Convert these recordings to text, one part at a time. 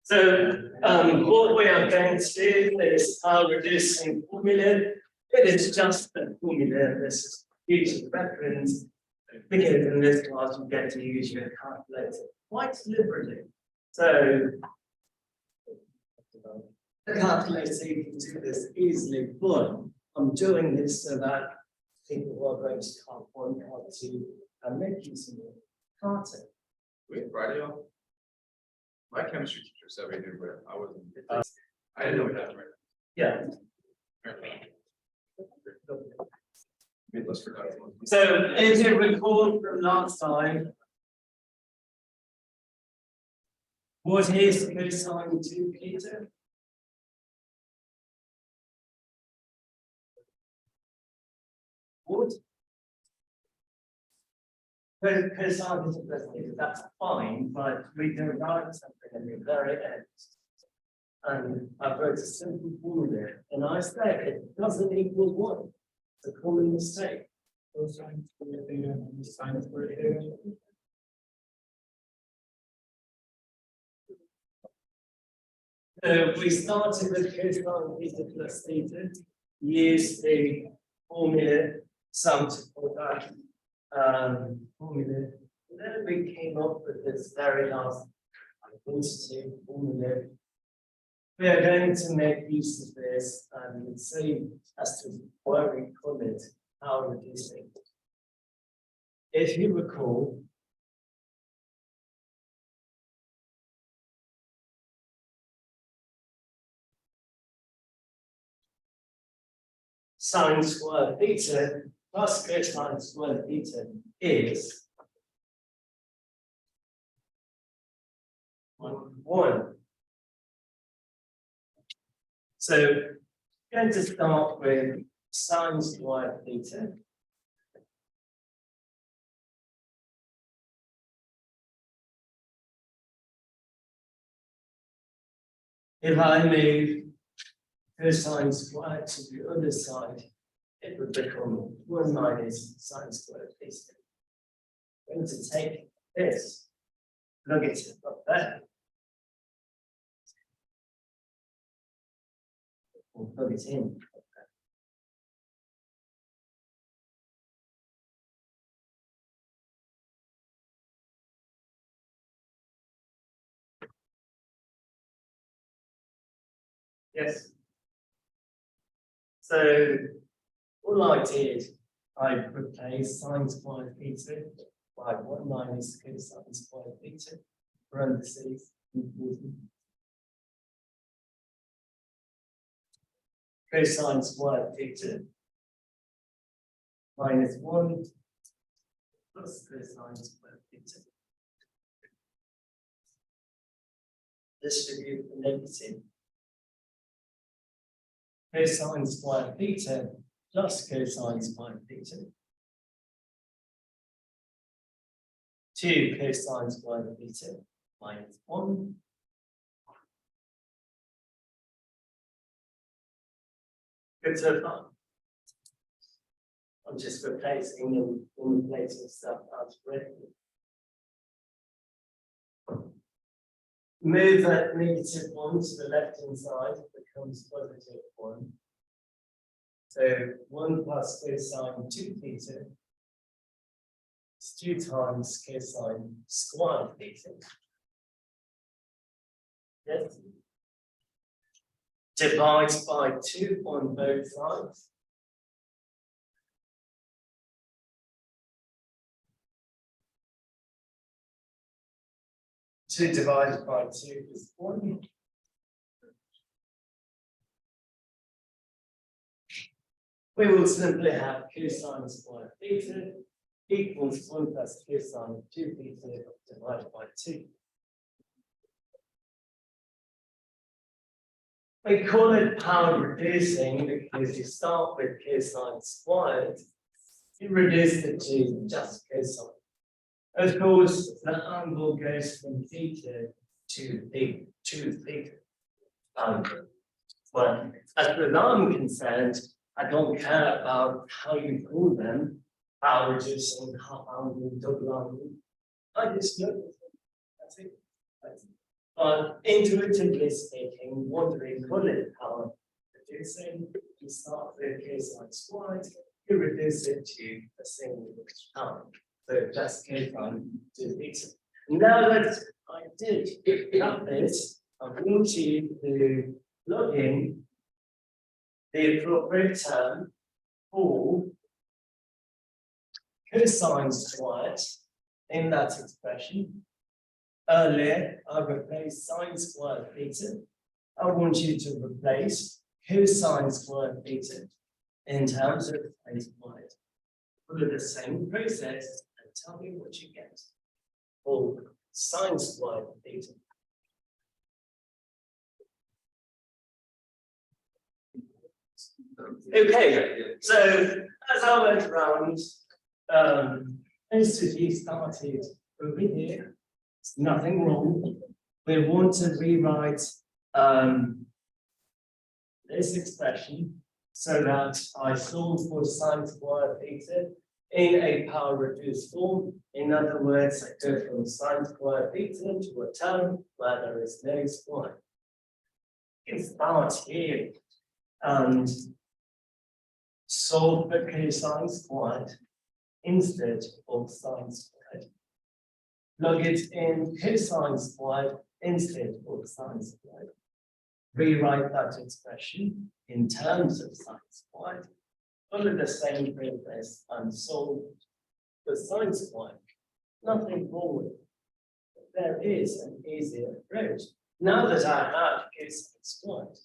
What we are going to do is our reducing formula. It is just a formula. This is future reference. Because in this class, you get to use your calculator quite deliberately. So, the calculator, you can do this easily, but I'm doing this so that people who are going to part 1, part 2, and make use of it. Can't it? We had Friday off. My chemistry teacher said we did, but I wasn't. I didn't know we had it right. Yeah. Let's forget. So, if you recall from last time, what is cosine 2 Peter? What? Cosine is a plus theta, that's fine, but we can write something at the very end. And I wrote a simple formula, and I said it doesn't equal 1. It's a common mistake. Cosine square theta and sine square theta. So we started with cosine theta plus theta, used the formula sum to product formula, and then we came up with this very last quantity formula. We are going to make use of this and see as to why we call it power reducing. If you recall, sine squared theta plus cosine squared theta is 1. So I'm going to start with sine squared theta. If I move cosine squared to the other side, it would become 1 minus sine squared theta. I'm going to take this, plug it up there. Or plug it in. Yes. So all I did, I replaced sine squared theta by 1 minus cosine squared theta, parentheses, cosine squared theta minus 1 plus cosine squared theta. Distribute the negative. Cosine squared theta plus cosine squared theta. 2 cosine squared theta minus 1. Good so far. I'm just replacing and replacing stuff as written. Move that negative 1 to the left hand side, it becomes positive 1. So 1 plus cosine 2 theta is 2 times cosine squared theta. Yes. Divides by 2 on both sides. Two divided by 2 is 1. We will simply have cosine squared theta equals 1 plus cosine 2 theta divided by 2. We call it power reducing because you start with cosine squared, you reduce it to just cosine. Of course, the angle goes from theta to theta. Well, as far as I'm concerned, I don't care about how you call them, power reducing, half angle, double angle. I just know that's it. But intuitively speaking, what do we call it? Power reducing. You start with k sine squared, you reduce it to a single power. So just k sine 2 theta. Now that I did that bit, I want you to plug in the appropriate term for cosine squared in that expression. Earlier, I replaced sine squared theta. I want you to replace cosine squared theta in terms of a squared. Follow the same process and tell me what you get for sine squared theta. Okay, so as I went around, institute started over here. Nothing wrong. We want to rewrite this expression so that I solve for sine squared theta in a power reduced form. In other words, I go from sine squared theta to a term where there is no square. You can start here and solve for cosine squared instead of sine squared. Plug it in cosine squared instead of sine squared. Rewrite that expression in terms of sine squared. Follow the same process and solve the sine squared. Nothing wrong with it. There is an easier approach. Now that I have cosine squared,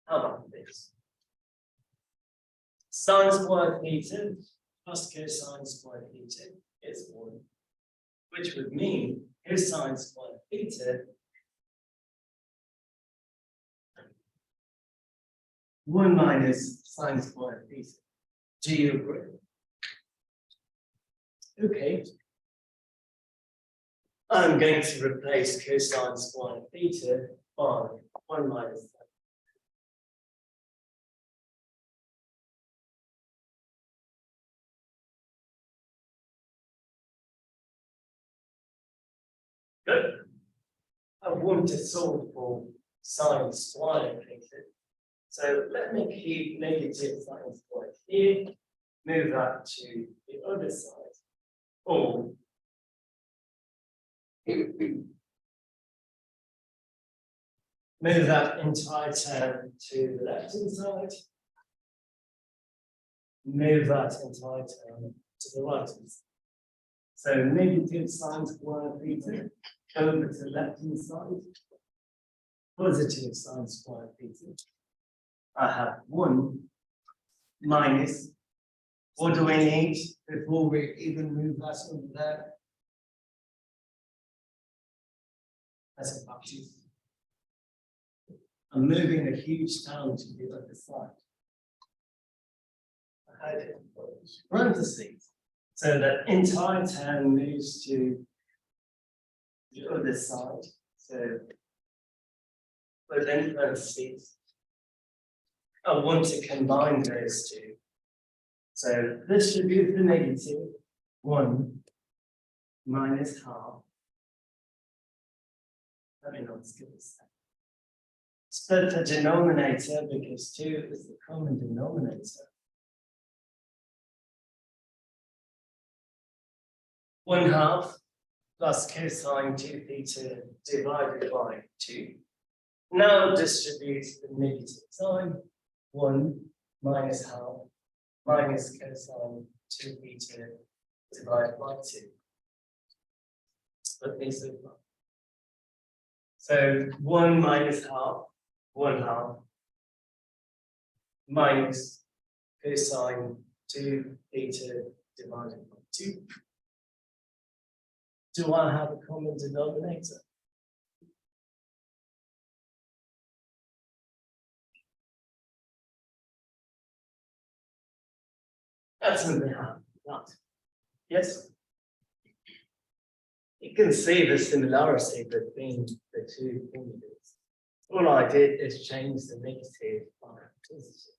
how about this? Sine squared theta plus cosine squared theta is 1, which would mean cosine squared theta 1 minus sine squared theta. Do you agree? Okay. I'm going to replace cosine squared theta by 1 minus sine. Good. I want to solve for sine squared theta. So let me keep negative sine squared here, move that to the other side, or move that entire term to the left hand side, move that entire term to the right hand side. So negative sine squared theta over to the left hand side, positive sine squared theta. I have 1 minus, what do we need before we even move that over there? That's a function. I'm moving a huge term to the other side. I had it parentheses. So that entire term moves to the other side. So within parentheses, I want to combine those two. So distribute the negative 1 minus half. Let me not skip this. Split the denominator because 2 is the common denominator. 1/2 plus cosine 2 theta divided by 2. Now distribute the negative sign. 1 minus half minus cosine 2 theta divided by 2. Split these over. So 1 minus half, 1/2 minus cosine 2 theta divided by 2. Do I have a common denominator? Absolutely have not. Yes. You can see the similarity between the two formulas. All I did is change the negative by positive.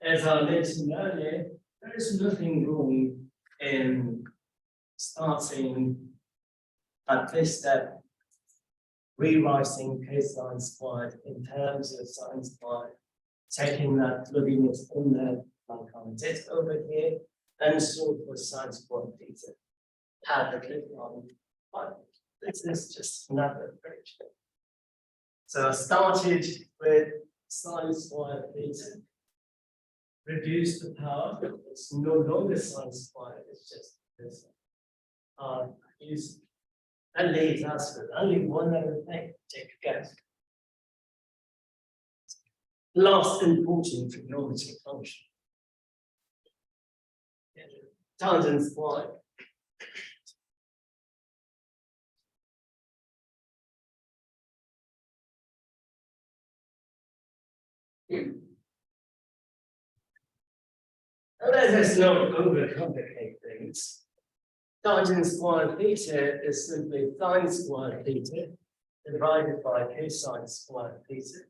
As I mentioned earlier, there is nothing wrong in starting at this step, rewriting cosine squared in terms of sine squared, taking that, plugging it in there like I did over here, and solve for sine squared theta. Add the click on, but this is just another approach. So I started with sine squared theta. Reduce the power, it's no longer sine squared, it's just this. Use that leaves us with only one other thing. Take a guess. Last important trigonometry function. Tangent squared. Let us not overcomplicate things. Tangent squared theta is simply sine squared theta divided by cosine squared theta.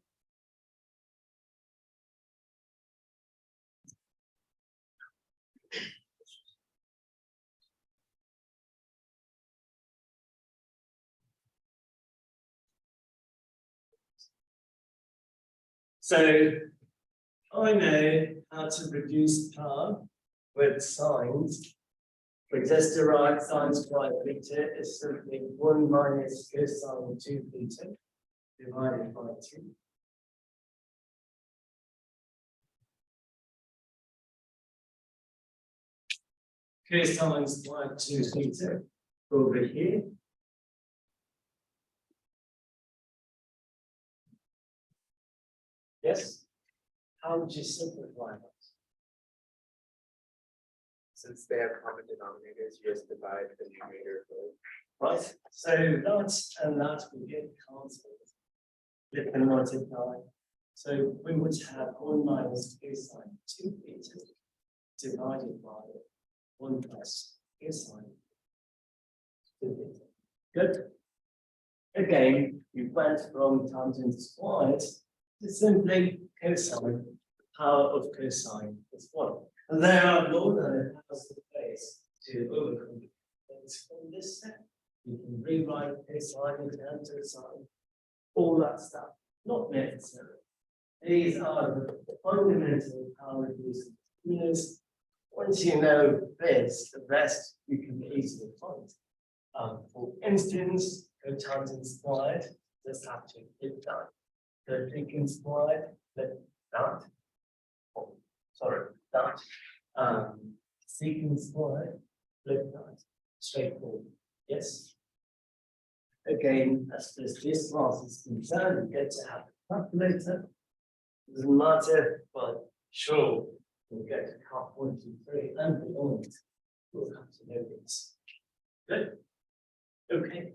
So I know how to reduce power with sines. We just derive sine squared theta is simply 1 minus cosine 2 theta divided by 2. Cosine squared 2 theta over here. Yes? How would you simplify that? Since they have common denominators, you just divide the numerator. Right, so that and that we get cancelled. They can multiply. So we would have 1 minus cosine 2 theta divided by 1 plus cosine 2 theta. Good. Again, we went from tangent squared to simply cosine. Power of cosine is 1. And there are more than 1,000 ways to overcome things from this step. You can rewrite cosine into anti-sine, all that stuff, not necessary. These are the fundamental power reducing formulas. Once you know this, the rest you can easily find. For instance, cotangent squared, just have to hit that. Cotangent squared, let that. Oh, sorry, that. Secant squared, let that. Straightforward. Yes. Again, as far as this class is concerned, you get to have a calculator. Doesn't matter, but sure, we'll get to half 1, 2, 3, and beyond. We'll have to know this. Good. Okay.